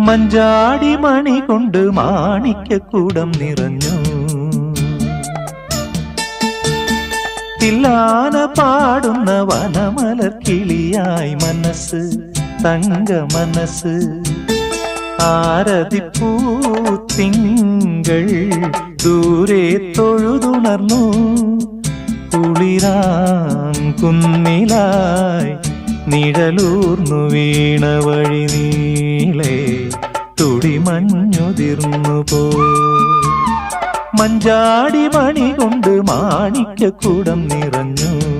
മഞ്ചാടി മണി കൊണ്ട് മാണിക്യക്കൂടം നിറഞ്ഞു. തില്ലാന പാടുന്ന വനമലർ കിളിയായി മനസ്സ്, തങ്ക മനസ്സ്. ആരതിപ്പൂത്തിങ്കൾ ദൂരെ തൊഴുതുണർന്നു. കുളിരാം കുന്നിലായി നിഴലൂർന്നു വീണ വഴി നീളെ തുടിമഞ്ഞുതിർന്നു പോ. മഞ്ചാടി മണി കൊണ്ട് മാണിക്യക്കൂടം നിറഞ്ഞു.